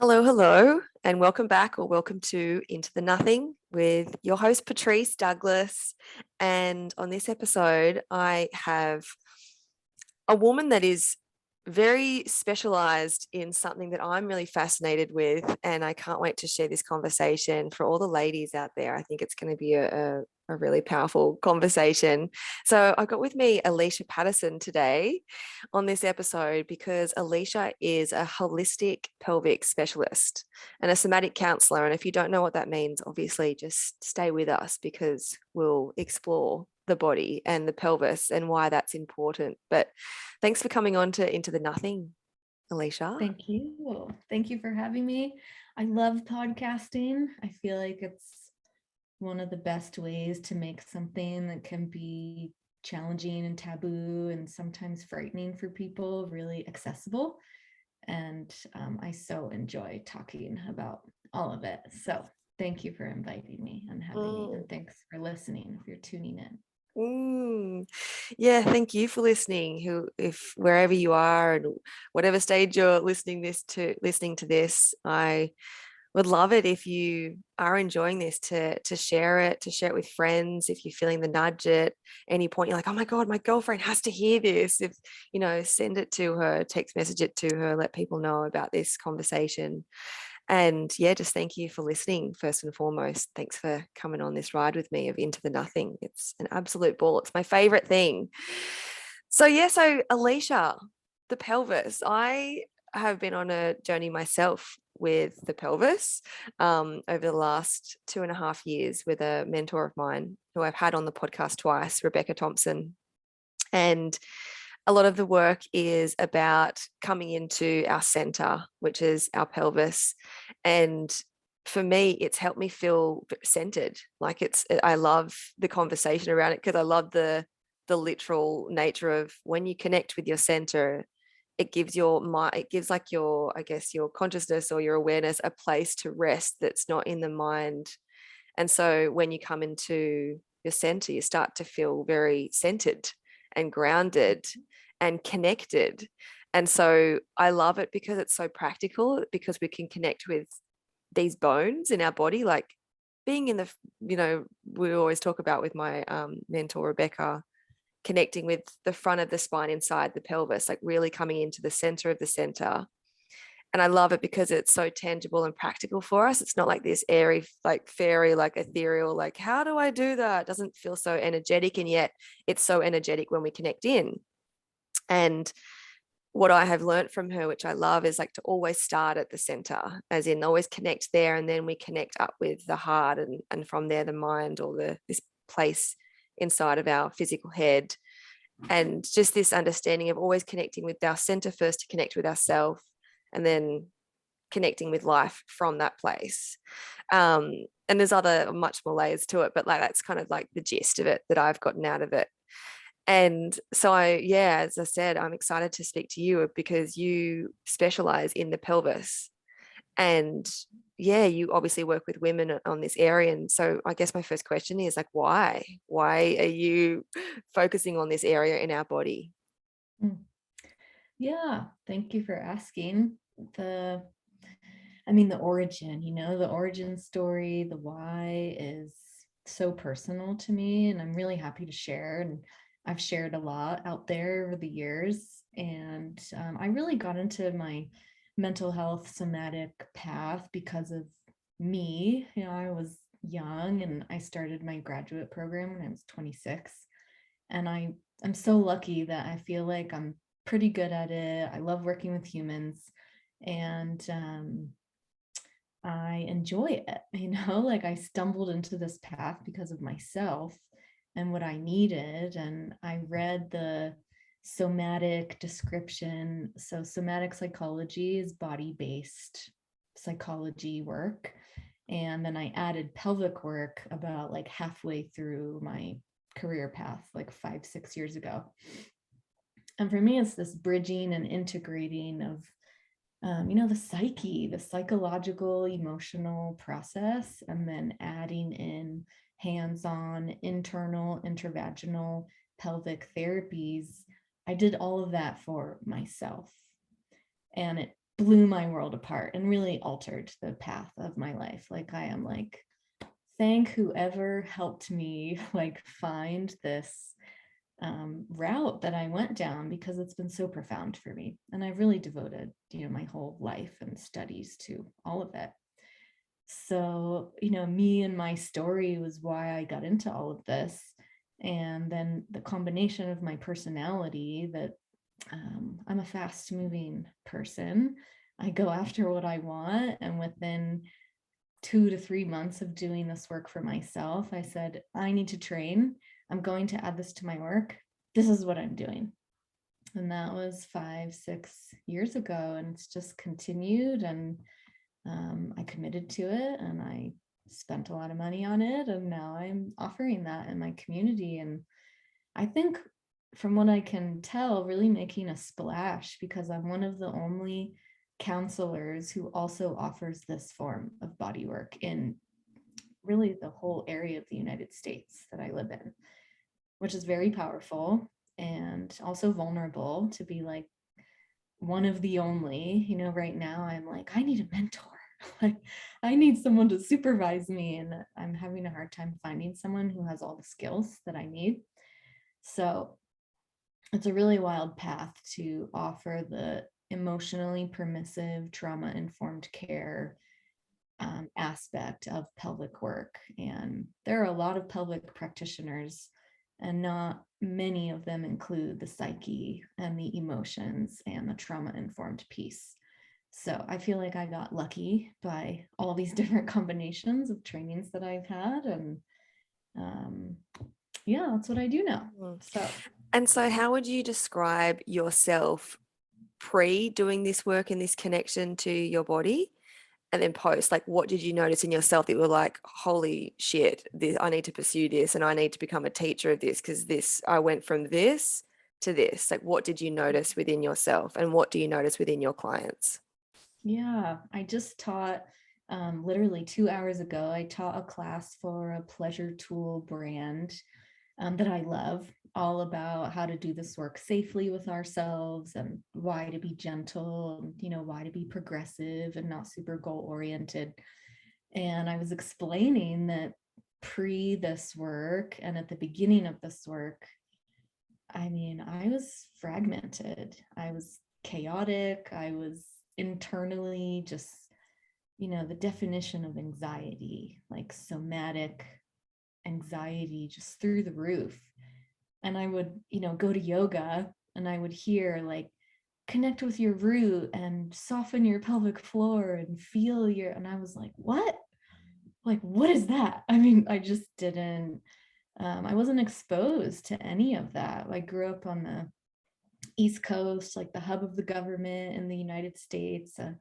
Hello, hello, and welcome back or welcome to Into the Nothing with your host, Patrice Douglas. And on this episode, I have a woman that is very specialized in something that I'm really fascinated with. And I can't wait to share this conversation for all the ladies out there. I think it's going to be a really powerful conversation. So I've got with me Alicia Patterson today on this episode because Alicia is a holistic pelvic specialist and a somatic counselor. And if you don't know what that means, obviously just stay with us because we'll explore the body and the pelvis and why that's important. But thanks for coming on to Into the Nothing, Alicia. Thank you. Thank you for having me. I love podcasting. I feel like it's one of the best ways to make something that can be challenging and taboo and sometimes frightening for people really accessible. And I so enjoy talking about all of it. So thank you for inviting me and having me. Mm. And thanks for listening if you're tuning in. Yeah, thank you for listening. If wherever you are and whatever stage you're listening to this, I would love it if you are enjoying this to share it with friends. If you're feeling the nudge at any point, you're like, oh my God, my girlfriend has to hear this. If send it to her, text message it to her, let people know about this conversation. And yeah, just thank you for listening first and foremost. Thanks for coming on this ride with me of Into the Nothing. It's an absolute ball. It's my favorite thing. So Alicia, the pelvis. I have been on a journey myself with the pelvis over the last 2.5 years with a mentor of mine who I've had on the podcast twice, Rebecca Thompson. And a lot of the work is about coming into our center, which is our pelvis. And for me, it's helped me feel centered. I love the conversation around it because I love the literal nature of when you connect with your center, it gives your mind, it gives like your, I guess, your consciousness or your awareness a place to rest that's not in the mind. And so when you come into your center, you start to feel very centered and grounded and connected. And so I love it because it's so practical, because we can connect with these bones in our body, like being in we always talk about with my mentor, Rebecca, connecting with the front of the spine inside the pelvis, like really coming into the center of the center. And I love it because it's so tangible and practical for us. It's not like this airy, like fairy, like ethereal, like, how do I do that? It doesn't feel so energetic. And yet it's so energetic when we connect in. And what I have learned from her, which I love, is like to always start at the center, as in always connect there. And then we connect up with the heart and from there, the mind, or this place inside of our physical head. And just this understanding of always connecting with our center first to connect with ourselves, and then connecting with life from that place. And there's other much more layers to it, but like that's kind of like the gist of it that I've gotten out of it. And so as I said, I'm excited to speak to you because you specialize in the pelvis. And yeah, you obviously work with women on this area. And so I guess my first question is like, why? Why are you focusing on this area in our body? Yeah, thank you for asking. The origin, the origin story, the why is so personal to me, and I'm really happy to share. And I've shared a lot out there over the years. And I really got into my mental health somatic path because of me. I was young and I started my graduate program when I was 26. And I'm so lucky that I feel like I'm pretty good at it. I love working with humans. And I enjoy it, like I stumbled into this path because of myself and what I needed. And I read the somatic description. So, somatic psychology is body-based psychology work. And then I added pelvic work about like halfway through my career path, like 5-6 years ago. And for me, it's this bridging and integrating of the psyche, the psychological, emotional process, and then adding in hands-on, internal, intravaginal, pelvic therapies. I did all of that for myself. And blew my world apart and really altered the path of my life. Like I am like, thank whoever helped me like find this route that I went down, because it's been so profound for me. And I've really devoted, my whole life and studies to all of it. So, me and my story was why I got into all of this. And then the combination of my personality, that I'm a fast moving person. I go after what I want. And within 2 to 3 months of doing this work for myself, I said, I need to train. I'm going to add this to my work. This is what I'm doing. And that was 5, 6 years ago. And it's just continued. And I committed to it, and I spent a lot of money on it. And now I'm offering that in my community. And I think, from what I can tell, really making a splash, because I'm one of the only counselors who also offers this form of body work in really the whole area of the United States that I live in, which is very powerful and also vulnerable to be like one of the only. Right now I'm like, I need a mentor. Like, I need someone to supervise me, and I'm having a hard time finding someone who has all the skills that I need. So it's a really wild path to offer the emotionally permissive, trauma-informed care aspect of pelvic work. And there are a lot of pelvic practitioners, and not many of them include the psyche and the emotions and the trauma-informed piece. So I feel like I got lucky by all these different combinations of trainings that I've had. And yeah, that's what I do now. And so how would you describe yourself pre doing this work and this connection to your body, and then post? Like, what did you notice in yourself that you were like, holy shit, I need to pursue this, and I need to become a teacher of this, because I went from this to this? Like, what did you notice within yourself, and what do you notice within your clients? Yeah, I just taught literally 2 hours ago. I taught a class for a pleasure tool brand that I love, all about how to do this work safely with ourselves, and why to be gentle, and why to be progressive and not super goal oriented. And I was explaining that pre this work and at the beginning of this work, I mean, I was fragmented. I was chaotic. I was internally just, the definition of anxiety, like somatic anxiety, just through the roof. And I would, go to yoga, and I would hear like, connect with your root and soften your pelvic floor and feel and I was like, what? Like, what is that? I mean, I just didn't, I wasn't exposed to any of that. I grew up on the East Coast, like the hub of the government in the United States, a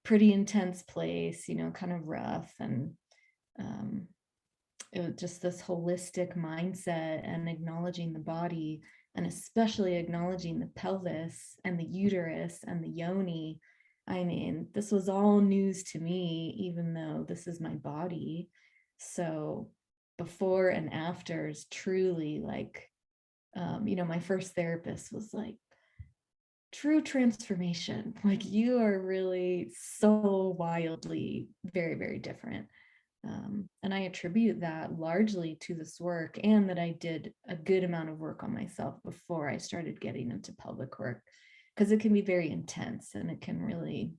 pretty intense place, kind of rough. And it was just this holistic mindset, and acknowledging the body, and especially acknowledging the pelvis and the uterus and the yoni. I mean, this was all news to me, even though this is my body. So before and after is truly like, my first therapist was like, true transformation. Like, you are really so wildly very, very different. And I attribute that largely to this work, and that I did a good amount of work on myself before I started getting into pelvic work, because it can be very intense, and it can really,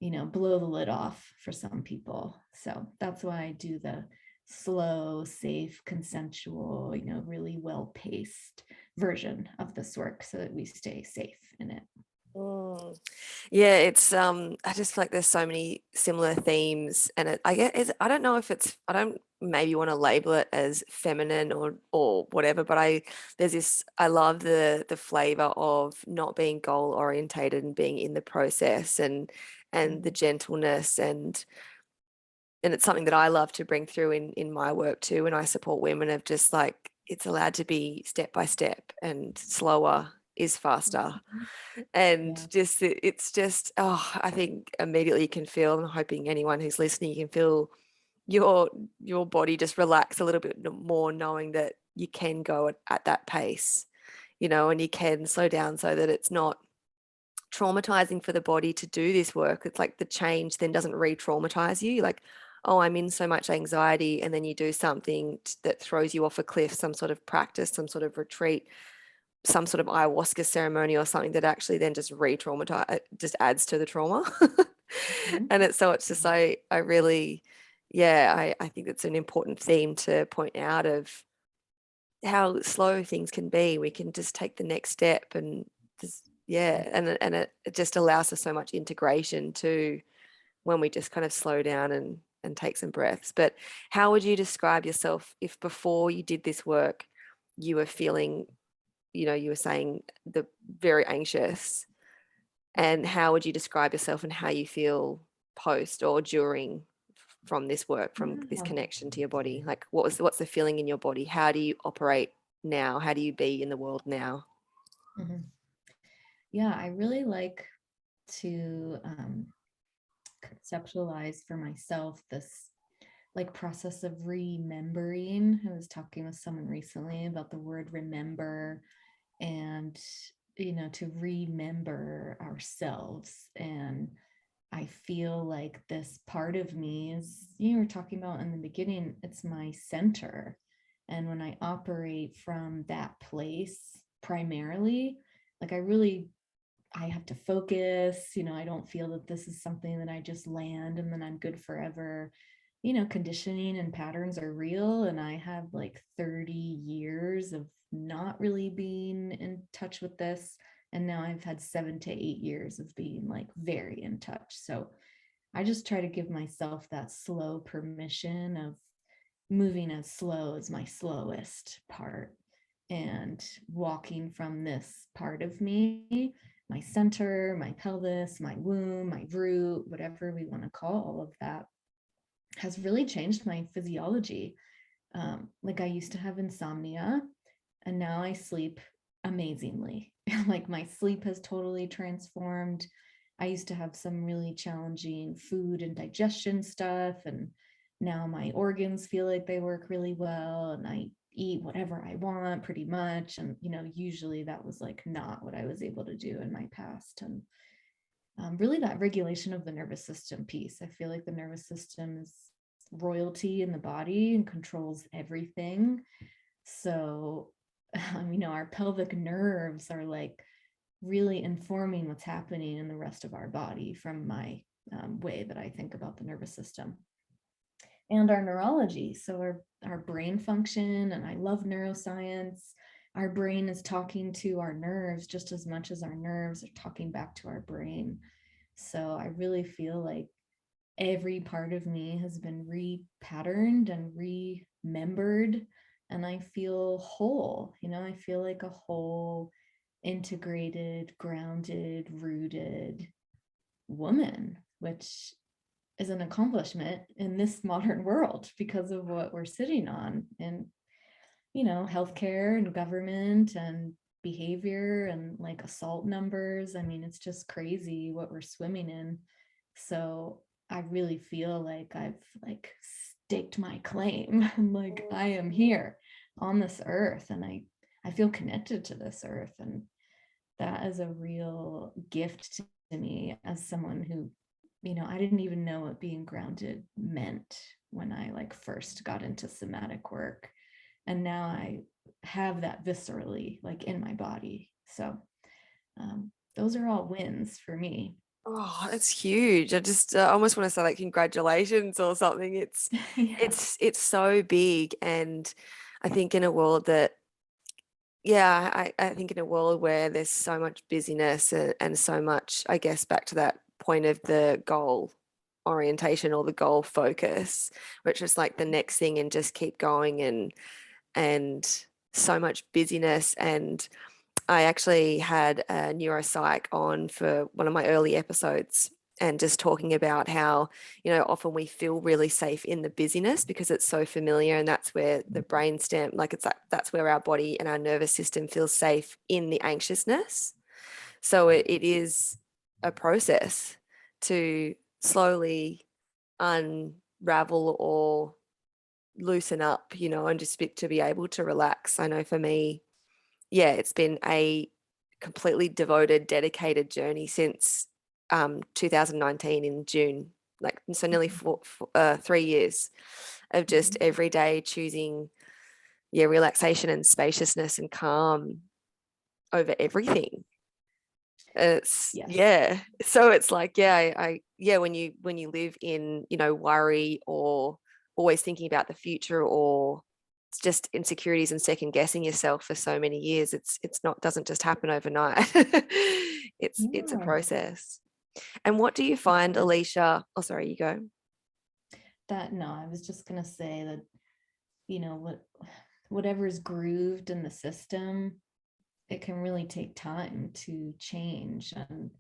blow the lid off for some people. So that's why I do the slow, safe, consensual, really well-paced version of this work, so that we stay safe in it. Mm. Yeah, it's I just feel like there's so many similar themes, and I don't know if I don't maybe want to label it as feminine or whatever, but I love the flavor of not being goal orientated and being in the process, and the gentleness, and it's something that I love to bring through in my work too, when I support women, of just like, it's allowed to be step by step, and slower is faster. And Yeah. it's just, oh, I think immediately you can feel, I'm hoping anyone who's listening, you can feel your body just relax a little bit more, knowing that you can go at that pace, and you can slow down, so that it's not traumatizing for the body to do this work. It's like the change then doesn't re-traumatize you. You're like, oh, I'm in so much anxiety, and then you do something that throws you off a cliff, some sort of practice, some sort of retreat, some sort of ayahuasca ceremony or something that actually then just re-traumatize, just adds to the trauma. Mhm. And it's just, I really, yeah, I think it's an important theme to point out of how slow things can be. We can just take the next step and just, yeah, and it just allows us so much integration too when we just kind of slow down and take some breaths. But how would you describe yourself if before you did this work you were feeling, you were saying the very anxious, and how would you describe yourself and how you feel post or during from this work, from this Yeah. connection to your body? Like what's the feeling in your body? How do you operate now? How do you be in the world now? Mhm. Yeah, I really like to conceptualize for myself this like process of remembering. I was talking with someone recently about the word remember, and to remember ourselves. And I feel like this part of me is, you were talking about in the beginning, it's my center. And when I operate from that place primarily, like I have to focus, I don't feel that this is something that I just land and then I'm good forever. Conditioning and patterns are real. And I have like 30 years of not really being in touch with this. And now I've had 7 to 8 years of being like very in touch. So I just try to give myself that slow permission of moving as slow as my slowest part and walking from this part of me, my center, my pelvis, my womb, my root, whatever we want to call all of that, has really changed my physiology. Like I used to have insomnia and now I sleep amazingly. Like my sleep has totally transformed. I used to have some really challenging food and digestion stuff, and now my organs feel like they work really well and I eat whatever I want pretty much. And, usually that was like not what I was able to do in my past. And really that regulation of the nervous system piece. I feel like the nervous system is royalty in the body and controls everything. So, our pelvic nerves are like really informing what's happening in the rest of our body from my way that I think about the nervous system and our neurology. So our brain function, and I love neuroscience. Our brain is talking to our nerves just as much as our nerves are talking back to our brain. So I really feel like every part of me has been repatterned and remembered, and I feel whole. I feel like a whole, integrated, grounded, rooted woman, which is an accomplishment in this modern world because of what we're sitting on in, healthcare and government and behavior and like assault numbers. I mean, it's just crazy what we're swimming in. So I really feel like I've like staked my claim. I'm like, I am here on this earth, and I feel connected to this earth. And that is a real gift to me as someone who, I didn't even know what being grounded meant when I like first got into somatic work. And now I have that viscerally like in my body. So those are all wins for me. Oh, that's huge. I just almost want to say like congratulations or something. It's Yeah. it's it's so big, and I think in a world that, yeah, I think in a world where there's so much busyness and so much, I guess, back to that point of the goal orientation or the goal focus, which is like the next thing and just keep going, and so much busyness. And I actually had a neuropsych on for one of my early episodes, and just talking about how, often we feel really safe in the busyness because it's so familiar, and that's where the brain stem, like it's like that's where our body and our nervous system feels safe in the anxiousness. So it is a process to slowly unravel or loosen up, and just to be able to relax. I know for me, yeah, it's been a completely devoted, dedicated journey since 2019 in June. Like, so nearly 3 years of just every day choosing, relaxation and spaciousness and calm over everything. It's Yes. so it's like, when you live in, worry or always thinking about the future, or it's just insecurities and second guessing yourself for so many years, it's not doesn't just happen overnight. It's a Yeah. process. And what do you find, Alicia? Oh, sorry, you go. No, I was just gonna say that, whatever is grooved in the system, it can really take time to change. And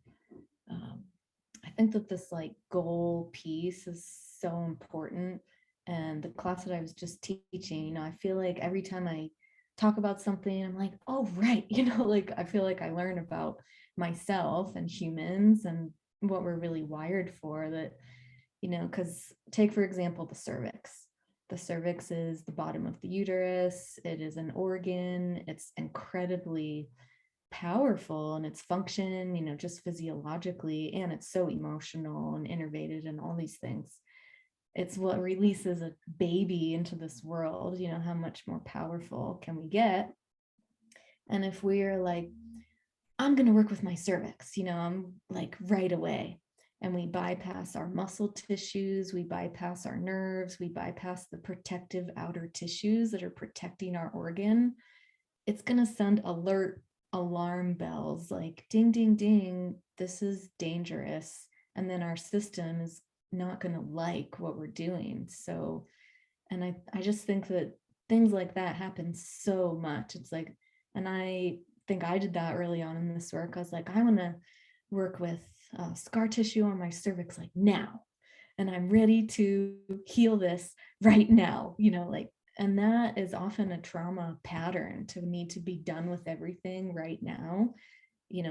I think that this like goal piece is so important. And the class that I was just teaching, I feel like every time I talk about something, I'm like, oh, right. Like I feel like I learn about myself and humans and what we're really wired for. That, because take, for example, the cervix. The cervix is the bottom of the uterus. It is an organ. It's incredibly powerful in its function, just physiologically, and it's so emotional and innervated and all these things. It's what releases a baby into this world. How much more powerful can we get? And if we're like, I'm going to work with my cervix, I'm like right away. And we bypass our muscle tissues, we bypass our nerves, we bypass the protective outer tissues that are protecting our organ. It's going to send alert alarm bells like ding, ding, ding, this is dangerous. And then our system is not going to like what we're doing. So, and I just think that things like that happen so much. It's like, and I think I did that early on in this work. I was like, I want to work with scar tissue on my cervix like now. And I'm ready to heal this right now, like, and that is often a trauma pattern, to need to be done with everything right now,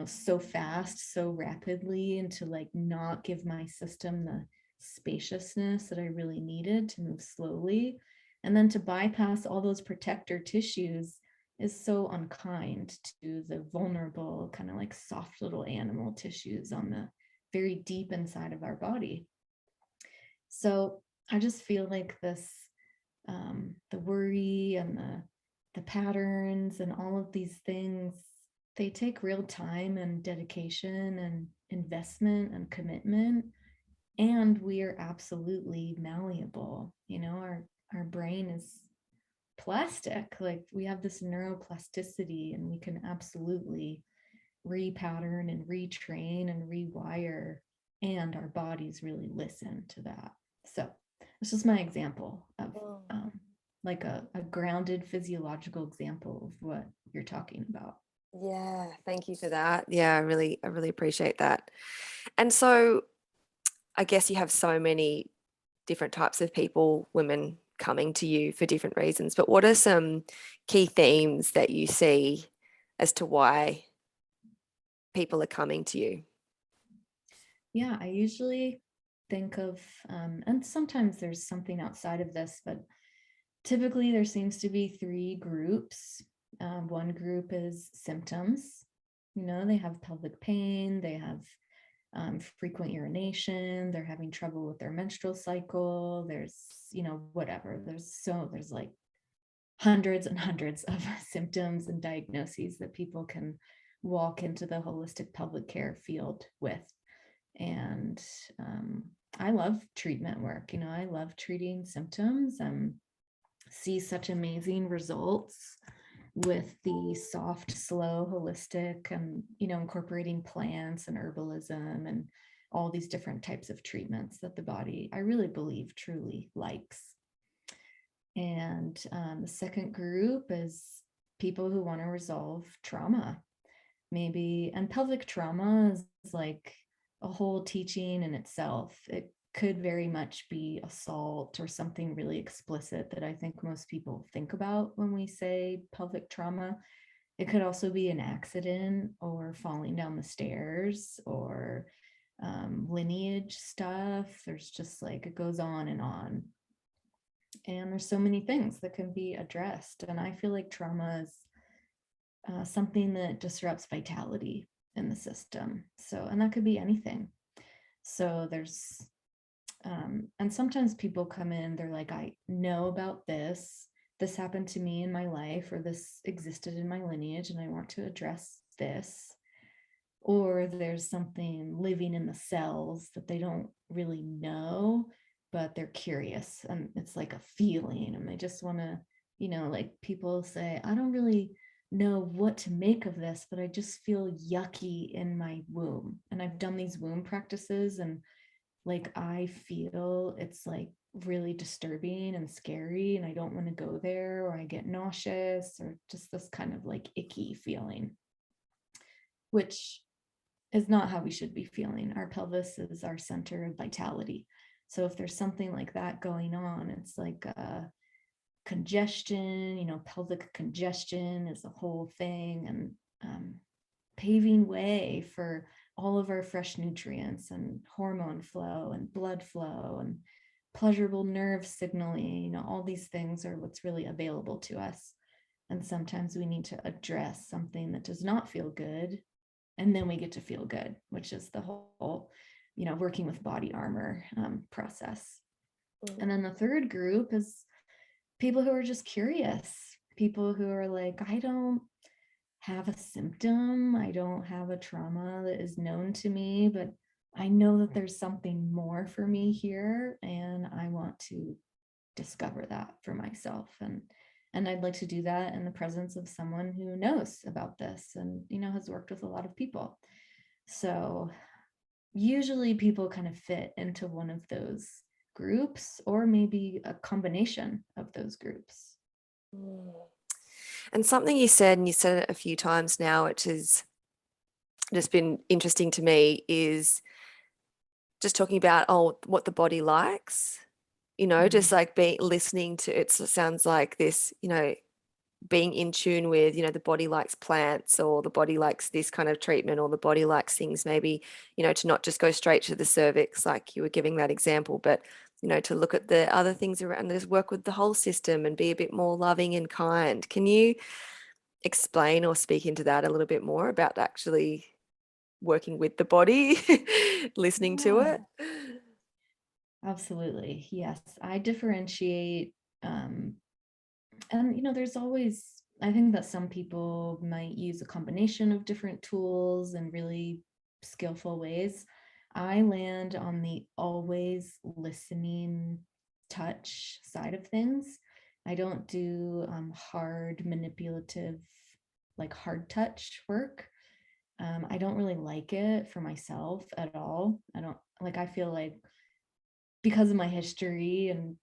so fast, so rapidly, and to like not give my system the spaciousness that I really needed to move slowly. And then to bypass all those protector tissues is so unkind to the vulnerable, kind of like soft little animal tissues on the very deep inside of our body. So I just feel like this, the worry and the patterns and all of these things, they take real time and dedication and investment and commitment. And we are absolutely malleable. Our brain is plastic. Like we have this neuroplasticity, and we can absolutely repattern and retrain and rewire, and our bodies really listen to that. So this is my example of like a grounded physiological example of what you're talking about. Yeah, thank you for that. Yeah, I really appreciate that. And so I guess you have so many different types of people, women coming to you for different reasons, but what are some key themes that you see as to why people are coming to you? Yeah, I usually think of, and sometimes there's something outside of this, but typically there seems to be three groups. One group is symptoms. They have pelvic pain, they have frequent urination, they're having trouble with their menstrual cycle, there's, whatever. There's like hundreds and hundreds of symptoms and diagnoses that people can walk into the holistic pelvic care field with. And I love treatment work. I love treating symptoms and see such amazing results with the soft, slow, holistic, and incorporating plants and herbalism and all these different types of treatments that the body, I really believe, truly likes. And the second group is people who want to resolve trauma, maybe. And pelvic trauma is like a whole teaching in itself. It could very much be assault or something really explicit that I think most people think about when we say pelvic trauma. It could also be an accident or falling down the stairs or lineage stuff. There's just like, it goes on and on. And there's so many things that can be addressed. And I feel like trauma is something that disrupts vitality in the system. So, and that could be anything. So there's, and sometimes people come in, they're like, I know about this. This happened to me in my life, or this existed in my lineage, and I want to address this. Or there's something living in the cells that they don't really know, but they're curious, and it's like a feeling, and they just want to, like people say, I don't really know what to make of this, but I just feel yucky in my womb. And I've done these womb practices, and like I feel it's like really disturbing and scary, and I don't want to go there, or I get nauseous, or just this kind of like icky feeling, which is not how we should be feeling. Our pelvis is our center of vitality. So if there's something like that going on, it's like congestion, pelvic congestion is a whole thing, and paving way for all of our fresh nutrients and hormone flow and blood flow and pleasurable nerve signaling. All these things are what's really available to us. And sometimes we need to address something that does not feel good, and then we get to feel good, which is the whole, working with body armor process. And then the third group is people who are just curious, people who are like, I don't have a symptom, I don't have a trauma that is known to me, but I know that there's something more for me here, and I want to discover that for myself. And I'd like to do that in the presence of someone who knows about this and, has worked with a lot of people. So usually people kind of fit into one of those groups, or maybe a combination of those groups. And something you said, and you said it a few times now, which has just been interesting to me, is just talking about, what the body likes, just like listening to it. Sounds like this, being in tune with, the body likes plants, or the body likes this kind of treatment, or the body likes things maybe, to not just go straight to the cervix, like you were giving that example, but, to look at the other things around, just work with the whole system and be a bit more loving and kind. Can you explain or speak into that a little bit more about actually working with the body, listening to Yeah, it? absolutely. Yes, I differentiate. And there's always, I think that some people might use a combination of different tools and really skillful ways. I land on the always listening touch side of things. I don't do hard manipulative, like hard touch work. I don't really like it for myself at all. I don't like, I feel like because of my history and,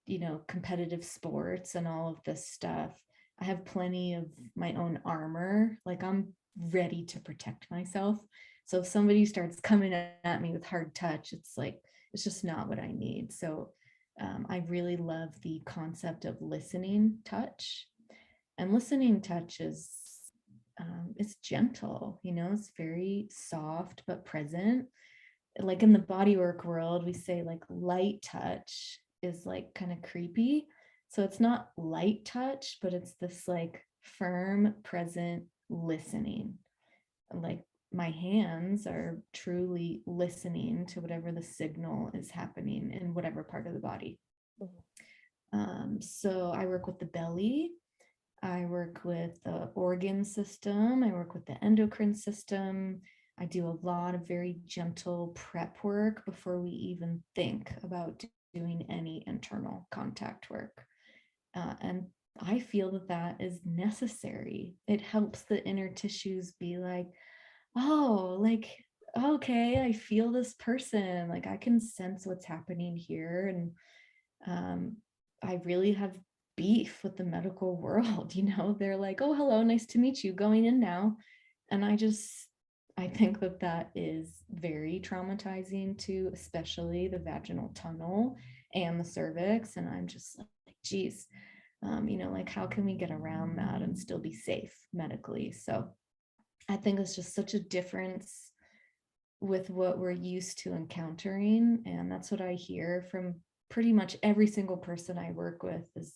competitive sports and all of this stuff, I have plenty of my own armor. Like I'm ready to protect myself. So if somebody starts coming at me with hard touch, it's like, it's just not what I need. So I really love the concept of listening touch. And listening touch is, it's gentle, it's very soft but present. Like in the bodywork world, we say like light touch is like kind of creepy. So it's not light touch, but it's this like firm, present listening. Like my hands are truly listening to whatever the signal is happening in whatever part of the body. So I work with the belly. I work with the organ system. I work with the endocrine system. I do a lot of very gentle prep work before we even think about doing any internal contact work. And I feel that that is necessary. It helps the inner tissues be like, oh, like, okay, I feel this person. Like I can sense what's happening here. And I really have beef with the medical world. They're like, oh, hello, nice to meet you, going in now. And I think that that is very traumatizing to especially the vaginal tunnel and the cervix. And I'm just like, geez, like how can we get around that and still be safe medically? So I think it's just such a difference with what we're used to encountering. And that's what I hear from pretty much every single person I work with is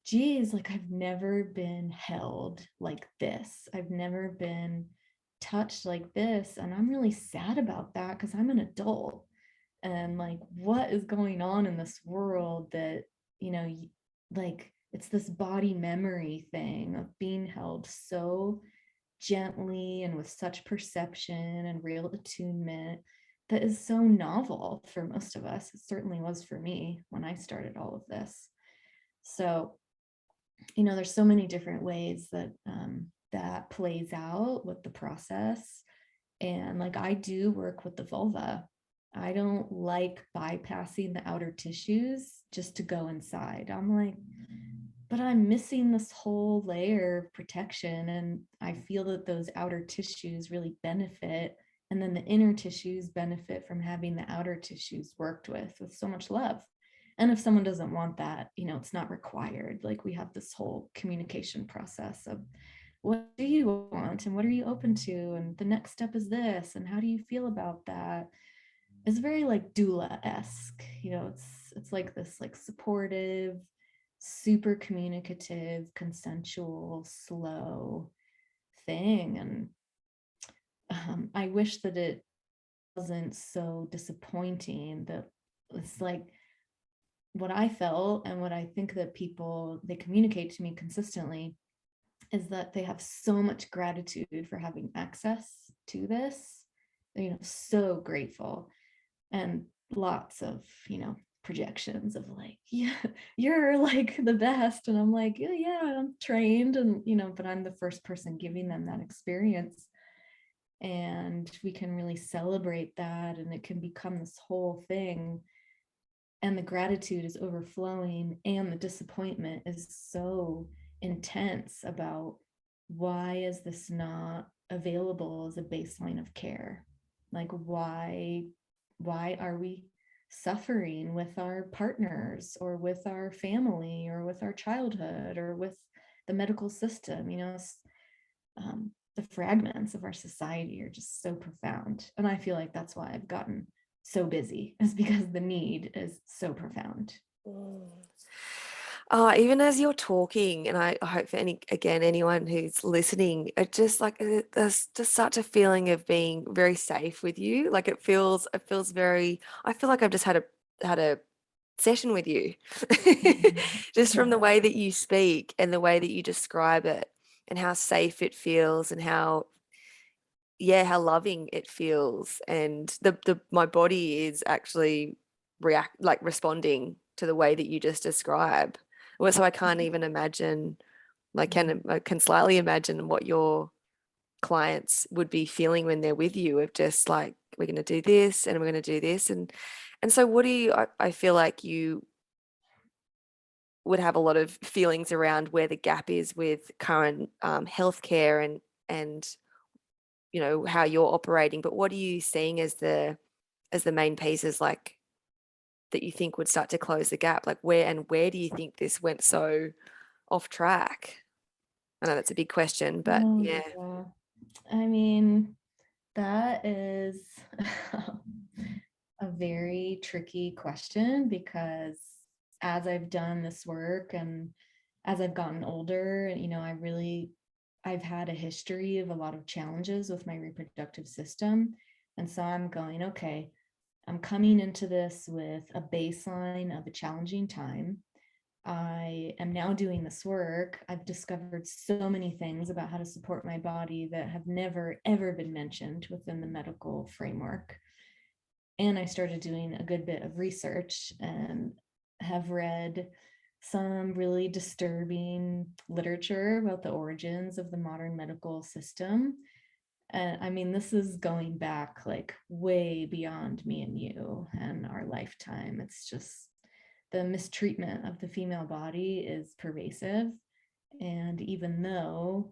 geez, like I've never been held like this. I've never been touched like this. And I'm really sad about that because I'm an adult. And like, what is going on in this world that, you know, like it's this body memory thing of being held so gently and with such perception and real attunement that is so novel for most of us. It certainly was for me when I started all of this. So, you know, there's so many different ways that that plays out with the process. And like I do work with the vulva. I don't like bypassing the outer tissues just to go inside. I'm like, but I'm missing this whole layer of protection. And I feel that those outer tissues really benefit. And then the inner tissues benefit from having the outer tissues worked with so much love. And if someone doesn't want that, you know, it's not required. Like we have this whole communication process of what do you want and what are you open to? And the next step is this. And how do you feel about that? It's very like doula-esque, you know, it's like this like supportive, super communicative, consensual, slow thing. And I wish that it wasn't so disappointing. That it's like what I felt and what I think that people they communicate to me consistently is that they have so much gratitude for having access to this. They're, you know, so grateful, and lots of, you know, projections of like, yeah, you're like the best. And I'm like, yeah, yeah, I'm trained, and, you know, but I'm the first person giving them that experience. And we can really celebrate that, and it can become this whole thing. And the gratitude is overflowing, and the disappointment is so intense about why is this not available as a baseline of care? Like why are we suffering with our partners or with our family or with our childhood or with the medical system? You know, the fragments of our society are just so profound. And I feel like that's why I've gotten so busy, is because the need is so profound. Even as you're talking, and I hope for anyone who's listening, it just like there's just such a feeling of being very safe with you. Like it feels very. I feel like I've just had a session with you, just from the Yeah. way that you speak and the way that you describe it, and how safe it feels, and how how loving it feels, and the my body is actually responding to the way that you just describe. Well, so I can't even imagine, like, I can slightly imagine what your clients would be feeling when they're with you, of just like, we're going to do this and we're going to do this. And so what do you, I feel like you would have a lot of feelings around where the gap is with current healthcare, and how you're operating, but what are you seeing as the main pieces, like, that you think would start to close the gap? Like, where do you think this went so off track? I know that's a big question, but Oh, yeah. yeah. I mean, that is a very tricky question, because as I've done this work and as I've gotten older, you know, I've had a history of a lot of challenges with my reproductive system. And so I'm going, okay, I'm coming into this with a baseline of a challenging time. I am now doing this work. I've discovered so many things about how to support my body that have never, ever been mentioned within the medical framework. And I started doing a good bit of research and have read some really disturbing literature about the origins of the modern medical system. And I mean, this is going back like way beyond me and you and our lifetime. It's just the mistreatment of the female body is pervasive. And even though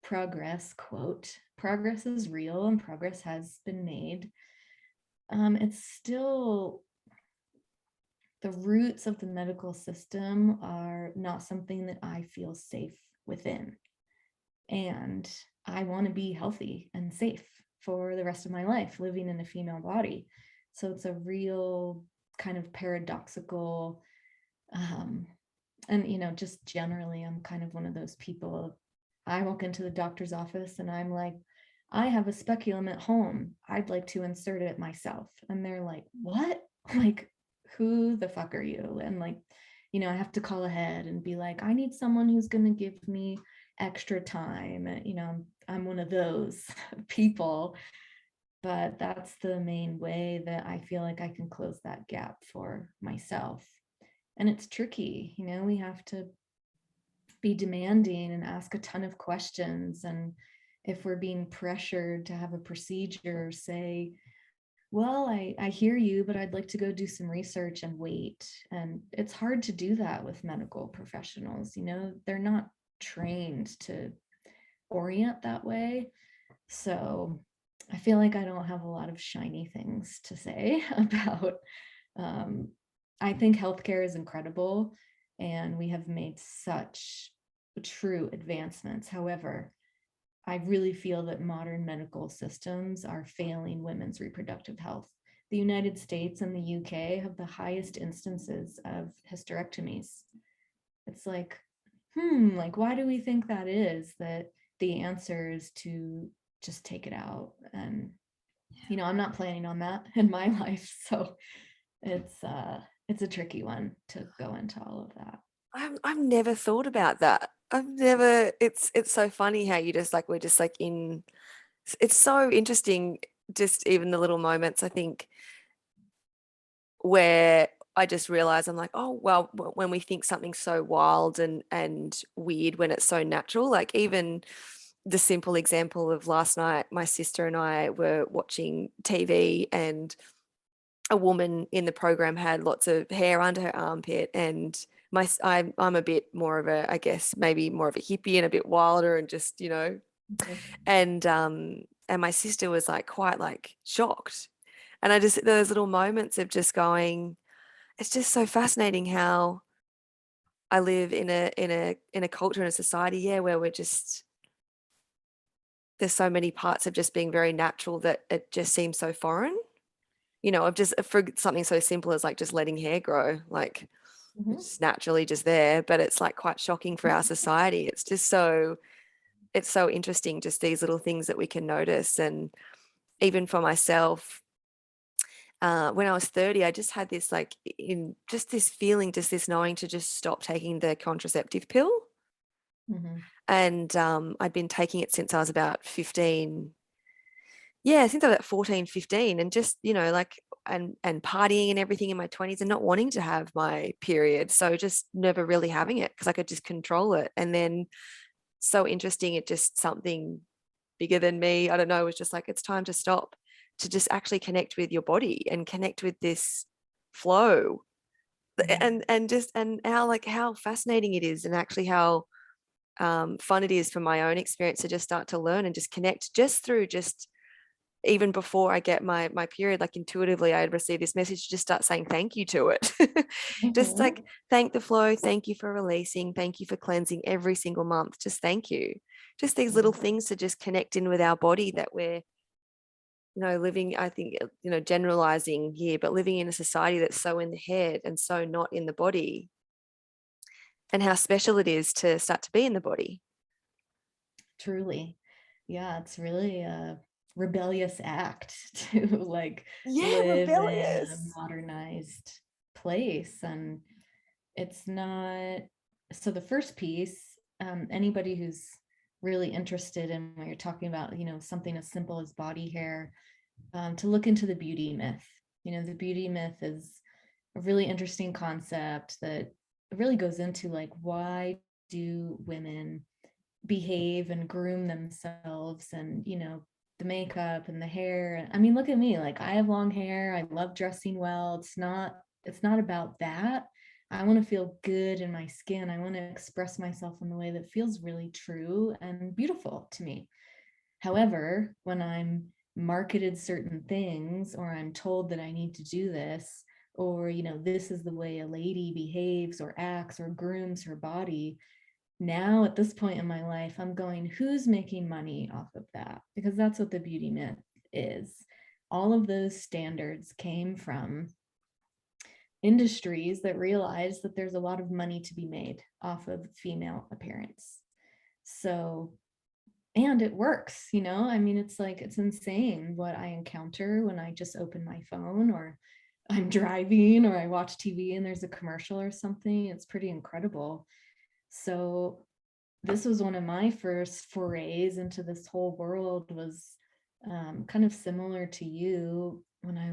progress, quote, progress is real and progress has been made, it's still, the roots of the medical system are not something that I feel safe within. And I want to be healthy and safe for the rest of my life living in a female body. So it's a real kind of paradoxical um, And, just generally, I'm kind of one of those people. I walk into the doctor's office and I'm like, I have a speculum at home. I'd like to insert it myself. And they're like, what? Like, who the fuck are you? And like, I have to call ahead and be like, I need someone who's going to give me extra time. I'm one of those people, but that's the main way that I feel like I can close that gap for myself. And it's tricky, we have to be demanding and ask a ton of questions. And if we're being pressured to have a procedure, say, well, I hear you, but I'd like to go do some research and wait. And it's hard to do that with medical professionals. They're not trained to orient that way. So I feel like I don't have a lot of shiny things to say about. I think healthcare is incredible, and we have made such true advancements. However, I really feel that modern medical systems are failing women's reproductive health. The United States and the UK have the highest instances of hysterectomies. It's like, like, why do we think that is? That the answer is to just take it out. And, I'm not planning on that in my life. So it's a tricky one to go into all of that. I've never thought about that. I've never, it's so funny how you just like, we're just like in, it's so interesting, just even the little moments, I think, where I just realize I'm like, oh, well, when we think something's so wild and weird when it's so natural, like even the simple example of last night, my sister and I were watching TV and a woman in the program had lots of hair under her armpit, and I'm a bit more of a, I guess maybe more of a hippie and a bit wilder and just Mhm. and my sister was like quite like shocked, and I just those little moments of just going, it's just so fascinating how I live in a culture and a society, yeah, where we're just, there's so many parts of just being very natural that it just seems so foreign, of just for something so simple as like just letting hair grow, like Mhm. it's naturally just there, but it's like quite shocking for our society. It's just so, it's so interesting, just these little things that we can notice. And even for myself, when I was 30, I just had this like in just this feeling, just this knowing to just stop taking the contraceptive pill. Mhm. And I'd been taking it since I was about 15. Yeah, since I was about 14, 15, and just, like, and partying and everything in my 20s and not wanting to have my period. So just never really having it because I could just control it. And then so interesting, it just something bigger than me, I don't know, was just like, it's time to stop, to just actually connect with your body and connect with this flow. Mhm. And how like how fascinating it is, and actually how fun it is for my own experience to just start to learn and just connect just through just even before I get my period, like intuitively I'd receive this message, just start saying thank you to it. Just like Mhm. thank the flow, thank you for releasing, thank you for cleansing every single month. Just thank you. Just these little Mhm. things to just connect in with our body that we're, living, I think, generalizing here, but living in a society that's so in the head and so not in the body, and how special it is to start to be in the body. Truly. Yeah, it's really a rebellious act to like Yeah, live in a rebellious. modernized place. And it's not, so the first piece, anybody who's really interested in what you're talking about, something as simple as body hair, to look into the beauty myth. The beauty myth is a really interesting concept that really goes into like, why do women behave and groom themselves, and the makeup and the hair. I mean, look at me, like I have long hair, I love dressing well. It's not about that. I want to feel good in my skin. I want to express myself in the way that feels really true and beautiful to me. However, when I'm marketed certain things, or I'm told that I need to do this, or this is the way a lady behaves or acts or grooms her body, now at this point in my life, I'm going, who's making money off of that? Because that's what the beauty myth is. All of those standards came from industries that realize that there's a lot of money to be made off of female appearance. So, and it works, you know, I mean, it's like, it's insane what I encounter when I just open my phone, or I'm driving, or I watch TV and there's a commercial or something. It's pretty incredible. So this was one of my first forays into this whole world, was kind of similar to you when I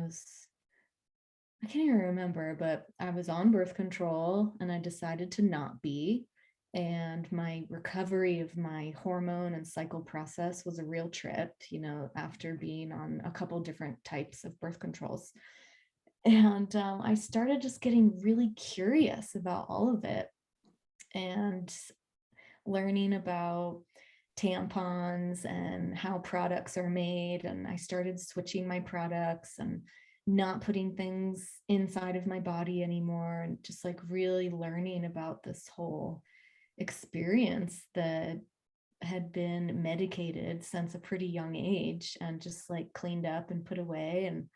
can't even remember, but I was on birth control and I decided to not be. And my recovery of my hormone and cycle process was a real trip, you know, after being on a couple different types of birth controls. And I started just getting really curious about all of it and learning about tampons and how products are made. And I started switching my products and not putting things inside of my body anymore, and just like really learning about this whole experience that had been medicated since a pretty young age and just like cleaned up and put away. And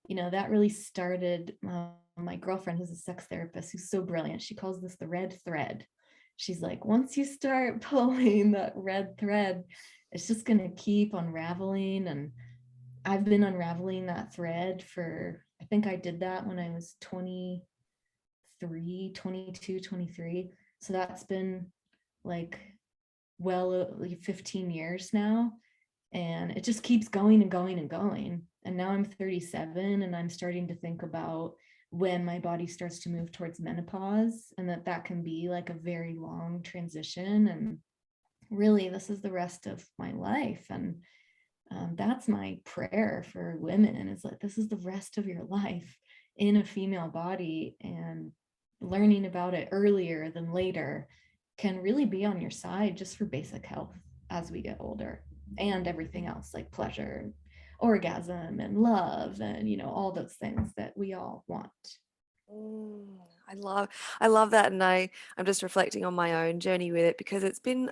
you know, that really started, my girlfriend who's a sex therapist, who's so brilliant, she calls this the red thread. She's like, once you start pulling that red thread, it's just going to keep unraveling. And I've been unraveling that thread for, I think I did that when I was 23, 22, 23. So that's been like, well, like 15 years now. And it just keeps going and going and going. And now I'm 37 and I'm starting to think about when my body starts to move towards menopause, and that can be like a very long transition. And really, this is the rest of my life. And that's my prayer for women, is like, this is the rest of your life in a female body, and learning about it earlier than later can really be on your side just for basic health as we get older, and everything else like pleasure, orgasm, and love, and you know, all those things that we all want. Mm, I love that. And I'm just reflecting on my own journey with it, because it's been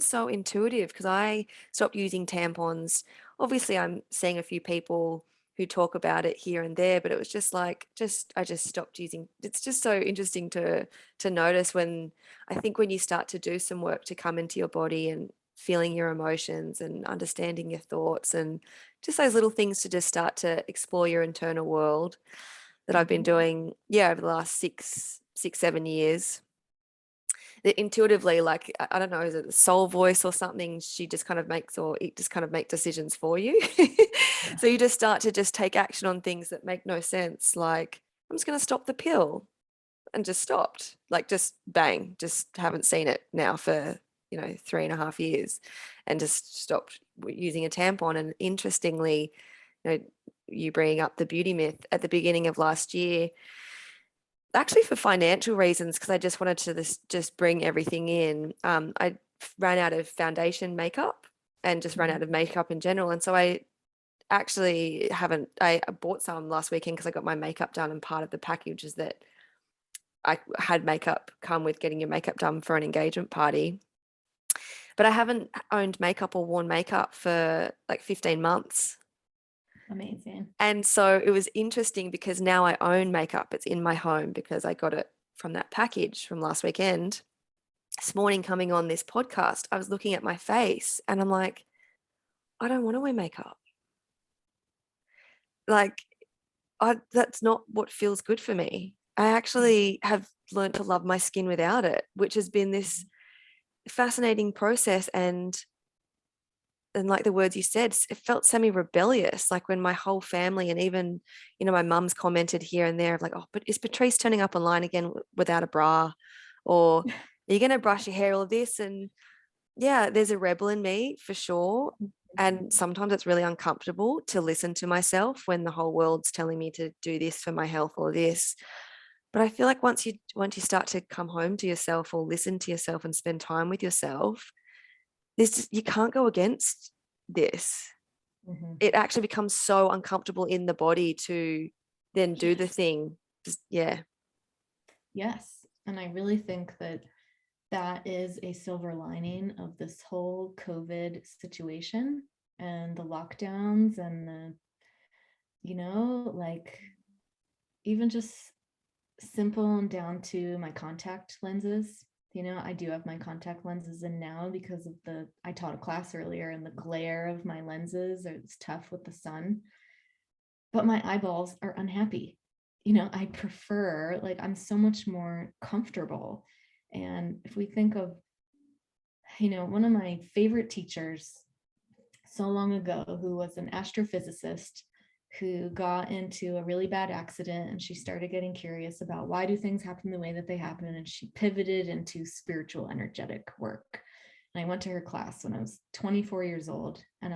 so intuitive, because I stopped using tampons. Obviously, I'm seeing a few people who talk about it here and there, but it was just like, I just stopped using. It's just so interesting to notice when, I think when you start to do some work to come into your body and feeling your emotions and understanding your thoughts, and just those little things to just start to explore your internal world, that I've been doing, yeah, over the last 7 years. That intuitively, like, I don't know, is it the soul voice or something? She just kind of makes, or it just kind of make decisions for you. Yeah. So you just start to just take action on things that make no sense. Like, I'm just going to stop the pill, and just stopped. Like, just bang, just haven't seen it now for, 3.5 years, and just stopped using a tampon. And interestingly, you bringing up the beauty myth at the beginning of last year, actually for financial reasons, because I just wanted to just bring everything in. I ran out of foundation makeup, and just ran out of makeup in general. And so I actually haven't, I bought some last weekend, because I got my makeup done, and part of the package is that I had makeup come with getting your makeup done for an engagement party. But I haven't owned makeup or worn makeup for like 15 months. Amazing. And so it was interesting, because now I own makeup. It's in my home because I got it from that package from last weekend. This morning, coming on this podcast, I was looking at my face and I'm like, I don't want to wear makeup. Like, that's not what feels good for me. I actually have learned to love my skin without it, which has been this fascinating process. And like the words you said, it felt semi-rebellious, like when my whole family, and even, my mum's commented here and there of like, oh, but is Patrice turning up online again without a bra? Or are you going to brush your hair, all of this? And yeah, there's a rebel in me for sure. And sometimes it's really uncomfortable to listen to myself when the whole world's telling me to do this for my health or this. But I feel like once you start to come home to yourself, or listen to yourself and spend time with yourself, you can't go against this. Mhm. It actually becomes so uncomfortable in the body to then do the Yes. thing. Just, yeah. Yes. And I really think that that is a silver lining of this whole COVID situation and the lockdowns and the, like even just simple and down to my contact lenses. You know, I do have my contact lenses in now because of I taught a class earlier and the glare of my lenses, it's tough with the sun, but my eyeballs are unhappy. You know, I prefer, like, I'm so much more comfortable. And if we think of, you know, one of my favorite teachers so long ago, who was an astrophysicist who got into a really bad accident, and she started getting curious about why do things happen the way that they happen, and she pivoted into spiritual energetic work. And I went to her class when I was 24 years old, and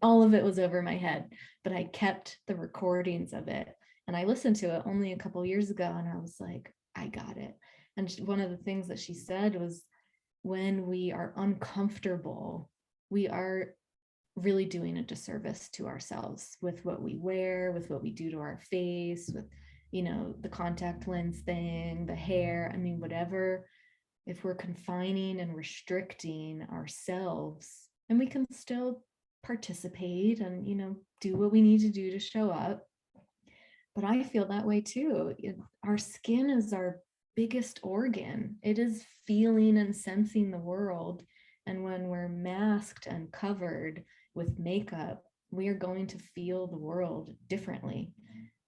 all of it was over my head, but I kept the recordings of it, and I listened to it only a couple years ago, and I was like, I got it. And one of the things that she said was, when we are uncomfortable, we are really doing a disservice to ourselves with what we wear, with what we do to our face, with, you know, the contact lens thing, the hair, I mean, whatever. If we're confining and restricting ourselves, and we can still participate and, you know, do what we need to do to show up. But I feel that way too. Our skin is our biggest organ. It is feeling and sensing the world. And when we're masked and covered with makeup, we are going to feel the world differently.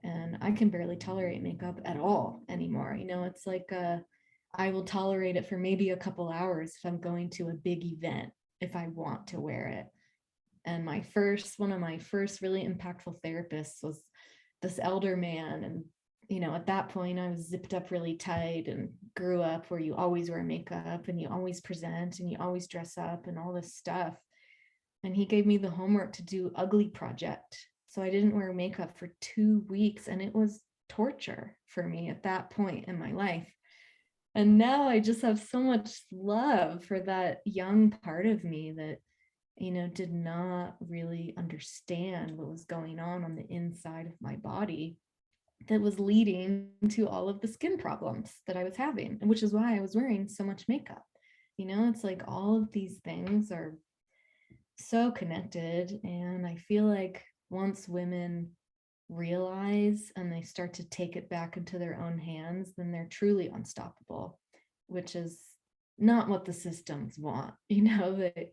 And I can barely tolerate makeup at all anymore. You know, it's like I will tolerate it for maybe a couple hours if I'm going to a big event, if I want to wear it. And one of my first really impactful therapists was this elder man. And, you know, at that point I was zipped up really tight and grew up where you always wear makeup and you always present and you always dress up and all this stuff. And he gave me the homework to do ugly project. So I didn't wear makeup for 2 weeks, and it was torture for me at that point in my life. And now I just have so much love for that young part of me that, you know, did not really understand what was going on the inside of my body that was leading to all of the skin problems that I was having, which is why I was wearing so much makeup. You know, it's like all of these things are so connected. And I feel like once women realize and they start to take it back into their own hands, then they're truly unstoppable, which is not what the systems want. You know, that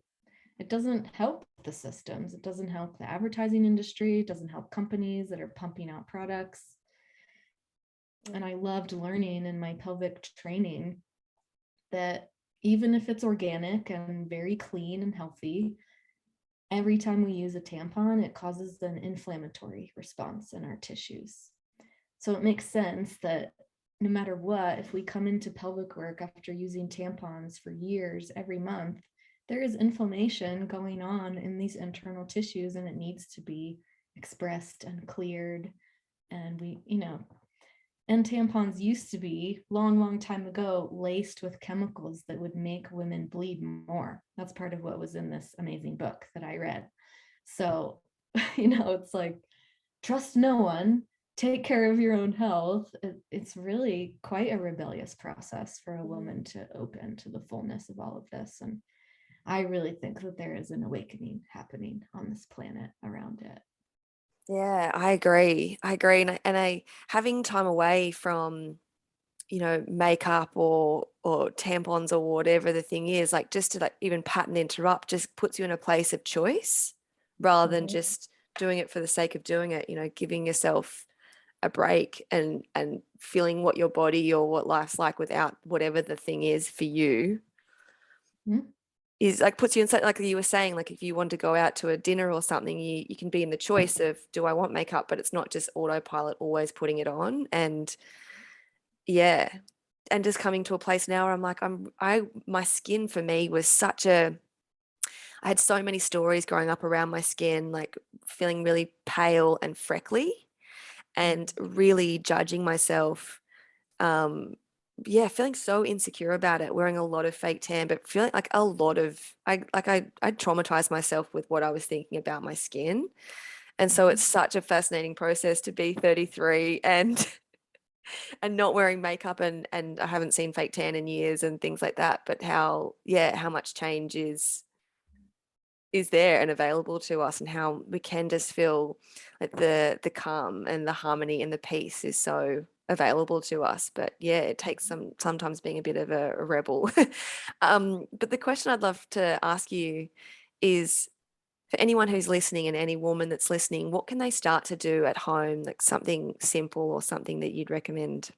it doesn't help the systems. It doesn't help the advertising industry. It doesn't help companies that are pumping out products. And I loved learning in my pelvic training that even if it's organic and very clean and healthy, every time we use a tampon, it causes an inflammatory response in our tissues. So it makes sense that no matter what, if we come into pelvic work after using tampons for years, every month, there is inflammation going on in these internal tissues, and it needs to be expressed and cleared. And we, you know, and tampons used to be, long time ago, laced with chemicals that would make women bleed more. That's part of what was in this amazing book that I read. So, you know, it's like, trust no one, take care of your own health. It's really quite a rebellious process for a woman to open to the fullness of all of this. And I really think that there is an awakening happening on this planet around it. Yeah, I agree. And I having time away from, you know, makeup or tampons or whatever the thing is, like just to like even pattern interrupt just puts you in a place of choice rather than just doing it for the sake of doing it, you know, giving yourself a break and feeling what your body or what life's like without whatever the thing is for you. Mm-hmm. Is like puts you in something like you were saying, like if you want to go out to a dinner or something, you can be in the choice of, do I want makeup? But it's not just autopilot always putting it on. And yeah, and just coming to a place now where I'm like, my skin for me was I had so many stories growing up around my skin, like feeling really pale and freckly and really judging myself. Yeah, feeling so insecure about it, wearing a lot of fake tan, but feeling like I traumatized myself with what I was thinking about my skin. And so it's such a fascinating process to be 33 and and not wearing makeup and I haven't seen fake tan in years and things like that, but how much change is there and available to us, and how we can just feel like the calm and the harmony and the peace is so available to us. But yeah, it takes sometimes being a bit of a rebel. But the question I'd love to ask you is, for anyone who's listening and any woman that's listening, what can they start to do at home, like something simple or something that you'd recommend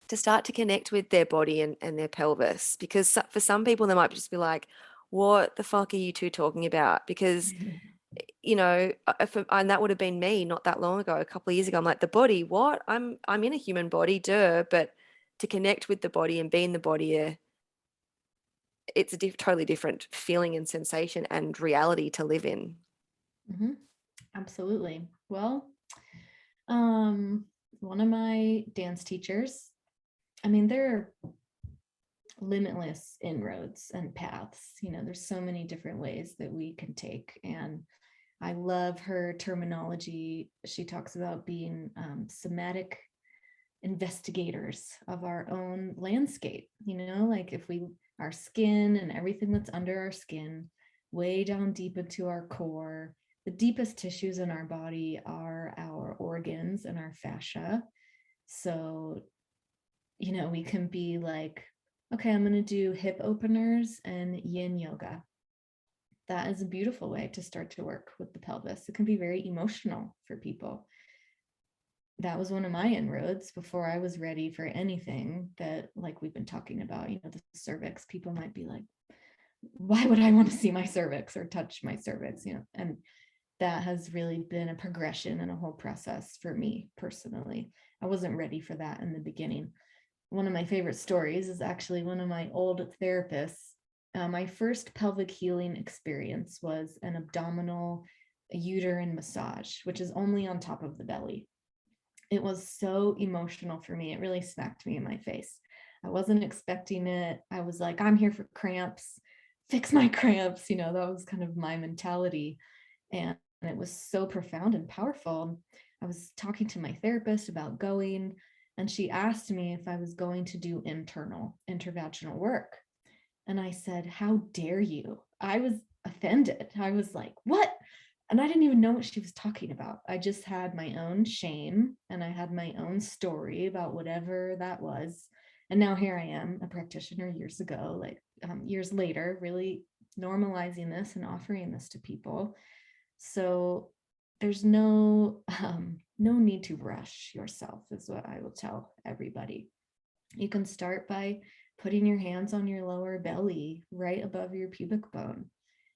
to start to connect with their body and their pelvis? Because for some people, they might just be like, what the fuck are you two talking about? Because, you know, and that would have been me not that long ago, a couple of years ago. I'm like, the body, what? I'm in a human body, duh. But to connect with the body and be in the body, it's a totally different feeling and sensation and reality to live in. Mhm. Absolutely. Well, one of my dance teachers, I mean, there are limitless inroads and paths. You know, there's so many different ways that we can take. And I love her terminology. She talks about being somatic investigators of our own landscape. You know, like if we, our skin and everything that's under our skin, way down deep into our core, the deepest tissues in our body are our organs and our fascia. So, you know, we can be like, okay, I'm going to do hip openers and yin yoga. That is a beautiful way to start to work with the pelvis. It can be very emotional for people. That was one of my inroads before I was ready for anything that, like we've been talking about, you know, the cervix. People might be like, why would I want to see my cervix or touch my cervix? You know, and that has really been a progression and a whole process for me personally. I wasn't ready for that in the beginning. One of my favorite stories is actually one of my old therapists. My first pelvic healing experience was an abdominal uterine massage, which is only on top of the belly. It was so emotional for me. It really smacked me in my face. I wasn't expecting it. I was like, I'm here for cramps, fix my cramps. You know, that was kind of my mentality. And it was so profound and powerful. I was talking to my therapist about going, and she asked me if I was going to do internal intervaginal work. And I said, how dare you? I was offended. I was like, what? And I didn't even know what she was talking about. I just had my own shame and I had my own story about whatever that was. And now here I am, a practitioner years ago, like years later, really normalizing this and offering this to people. So there's no need to rush yourself, is what I will tell everybody. You can start by putting your hands on your lower belly, right above your pubic bone,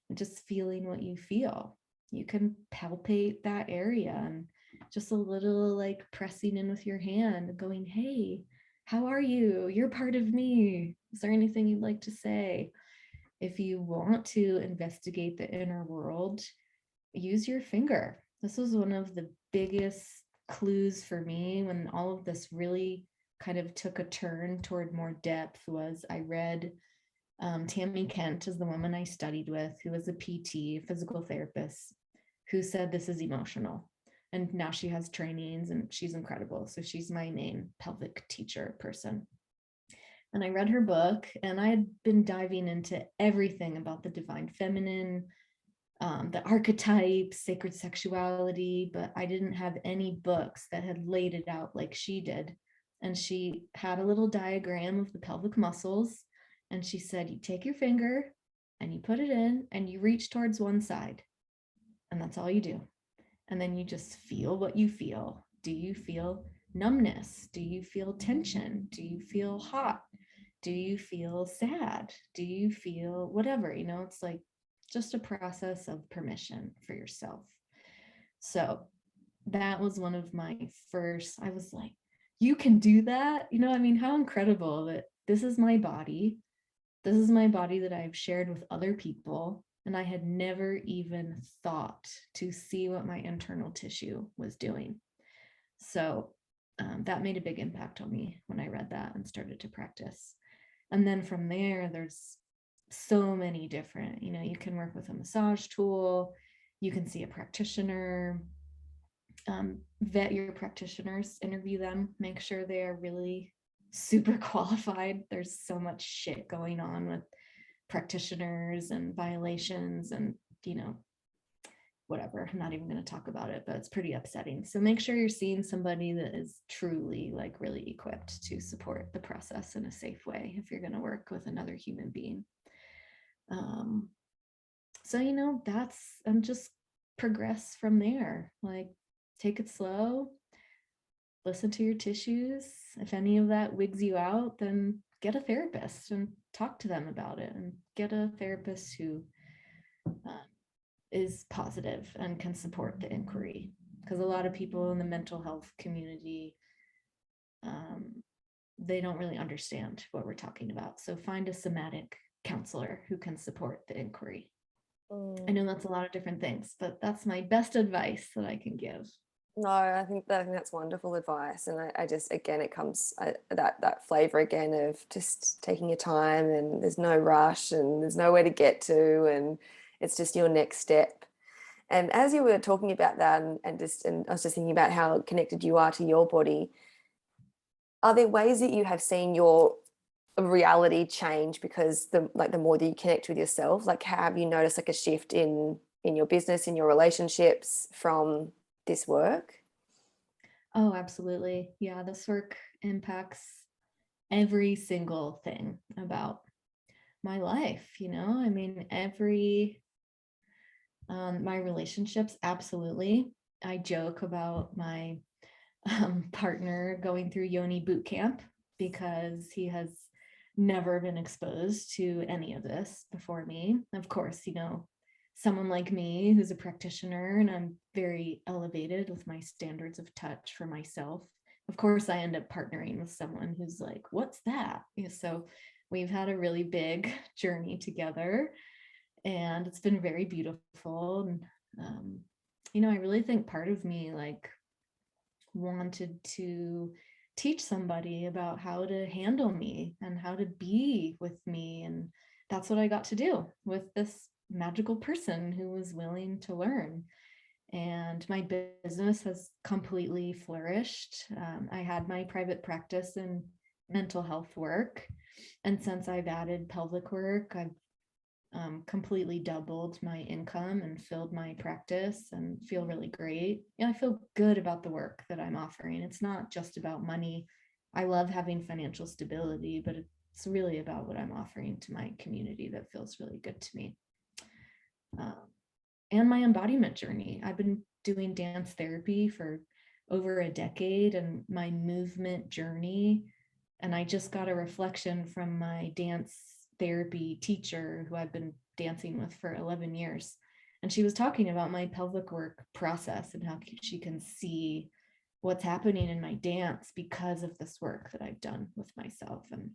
and just feeling what you feel. You can palpate that area and just a little like pressing in with your hand, going, hey, how are you? You're part of me. Is there anything you'd like to say? If you want to investigate the inner world, use your finger. This was one of the biggest clues for me when all of this really kind of took a turn toward more depth. Was I read Tammy Kent is the woman I studied with, who was a PT, physical therapist, who said this is emotional. And now she has trainings and she's incredible. So she's my main pelvic teacher person. And I read her book and I had been diving into everything about the divine feminine, the archetypes, sacred sexuality, but I didn't have any books that had laid it out like she did. And she had a little diagram of the pelvic muscles. And she said, you take your finger and you put it in and you reach towards one side. And that's all you do. And then you just feel what you feel. Do you feel numbness? Do you feel tension? Do you feel hot? Do you feel sad? Do you feel whatever? You know, it's like just a process of permission for yourself. So that was one of my first, I was like, you can do that? You know, I mean, how incredible that this is my body. This is my body that I've shared with other people. And I had never even thought to see what my internal tissue was doing. So that made a big impact on me when I read that and started to practice. And then from there, there's so many different, you know, you can work with a massage tool, you can see a practitioner, vet your practitioners, interview them, make sure they are really super qualified. There's so much shit going on with practitioners and violations and, you know, whatever. I'm not even going to talk about it, but it's pretty upsetting. So make sure you're seeing somebody that is truly like really equipped to support the process in a safe way if you're going to work with another human being. So, you know, and just progress from there. Like, take it slow, listen to your tissues. If any of that wigs you out, then get a therapist and talk to them about it, and get a therapist who is positive and can support the inquiry. Because a lot of people in the mental health community, they don't really understand what we're talking about. So find a somatic counselor who can support the inquiry. I know that's a lot of different things, but that's my best advice that I can give. No, I think that's wonderful advice. And I just, again, it comes that flavor again of just taking your time, and there's no rush and there's nowhere to get to, and it's just your next step. And as you were talking about that, and I was just thinking about how connected you are to your body, are there ways that you have seen your reality change because the more that you connect with yourself? Like, have you noticed like a shift in your business, in your relationships from this work? Oh, absolutely. Yeah, this work impacts every single thing about my life, you know? I mean, my relationships, absolutely. I joke about my partner going through yoni boot camp because he has never been exposed to any of this before me. Of course, you know, someone like me who's a practitioner, and I'm very elevated with my standards of touch for myself. Of course, I end up partnering with someone who's like, what's that? So we've had a really big journey together, and it's been very beautiful. And, you know, I really think part of me like wanted to teach somebody about how to handle me and how to be with me. And that's what I got to do with this magical person who was willing to learn. And my business has completely flourished. I had my private practice in mental health work. And since I've added pelvic work, I've completely doubled my income and filled my practice and feel really great. I feel good about the work that I'm offering. It's not just about money. I love having financial stability, but it's really about what I'm offering to my community that feels really good to me. And my embodiment journey. I've been doing dance therapy for over a decade, and my movement journey. And I just got a reflection from my dance therapy teacher who I've been dancing with for 11 years. And she was talking about my pelvic work process and how she can see what's happening in my dance because of this work that I've done with myself. And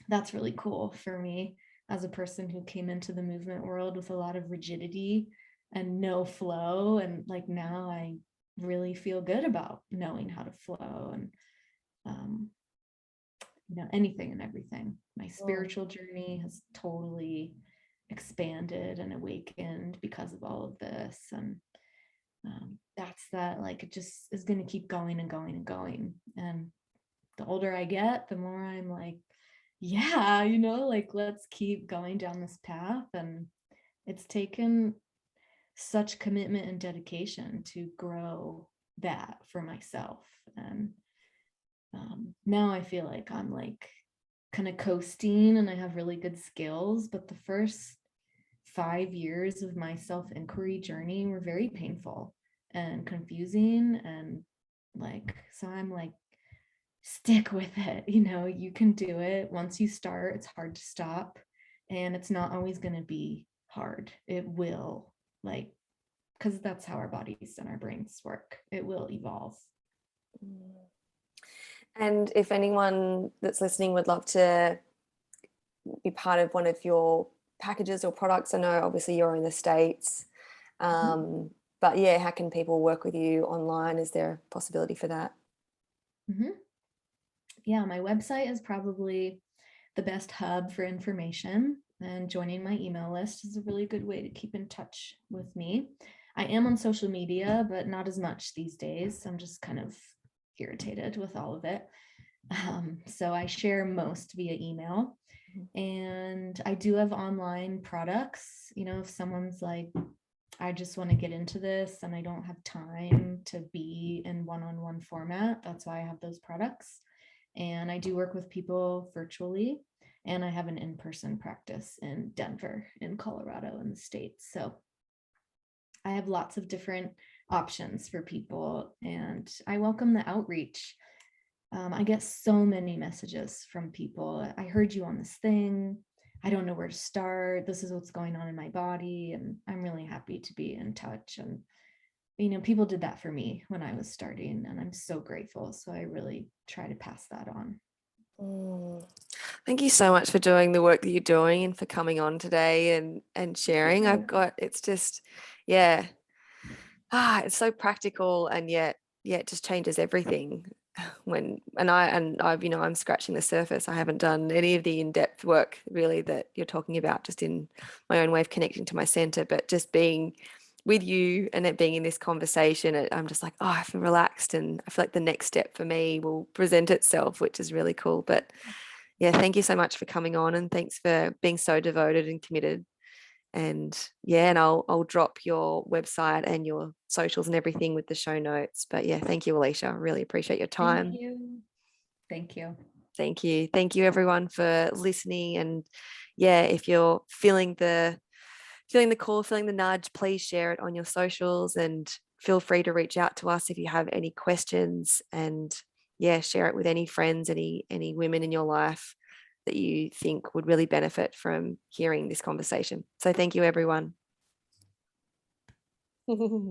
that's really cool for me as a person who came into the movement world with a lot of rigidity and no flow. And like now I really feel good about knowing how to flow and you know, anything and everything. My spiritual journey has totally expanded and awakened because of all of this. And that's that, like, it just is going to keep going and going and going. And the older I get, the more I'm like, yeah, you know, like, let's keep going down this path. And it's taken such commitment and dedication to grow that for myself. And now I feel like I'm like kind of coasting and I have really good skills, but the first 5 years of my self-inquiry journey were very painful and confusing. And like, so I'm like, stick with it. You know, you can do it. Once you start, it's hard to stop. And it's not always going to be hard. It will, like, because that's how our bodies and our brains work. It will evolve. And if anyone that's listening would love to be part of one of your packages or products, I know obviously you're in the States, but yeah, how can people work with you online? Is there a possibility for that? Yeah, my website is probably the best hub for information, and joining my email list is a really good way to keep in touch with me. I am on social media, but not as much these days. I'm just kind of irritated with all of it. So I share most via email. And I do have online products. You know, if someone's like, I just want to get into this and I don't have time to be in one-on-one format. That's why I have those products. And I do work with people virtually, and I have an in-person practice in Denver, in Colorado, in the States. So I have lots of different options for people, and I welcome the outreach. I get so many messages from people. I heard you on this thing. I don't know where to start. This is what's going on in my body. And I'm really happy to be in touch. And, people did that for me when I was starting, and I'm so grateful. So I really try to pass that on. Thank you so much for doing the work that you're doing and for coming on today and sharing. It's just, yeah. It's so practical, and yet it just changes everything. I'm scratching the surface. I haven't done any of the in-depth work really that you're talking about, just in my own way of connecting to my center, but just being with you and it being in this conversation, I'm just like, oh, I feel relaxed, and I feel like the next step for me will present itself, which is really cool. But yeah, thank you so much for coming on, and thanks for being so devoted and committed. And yeah, and I'll drop your website and your socials and everything with the show notes. But yeah, thank you, Alicia. I really appreciate your Thank time. you. Thank you. Thank you. Thank you everyone for listening. And yeah, if you're feeling the call, feeling the nudge, please share it on your socials, and feel free to reach out to us if you have any questions. And yeah, share it with any friends, any women in your life that you think would really benefit from hearing this conversation. So thank you, everyone.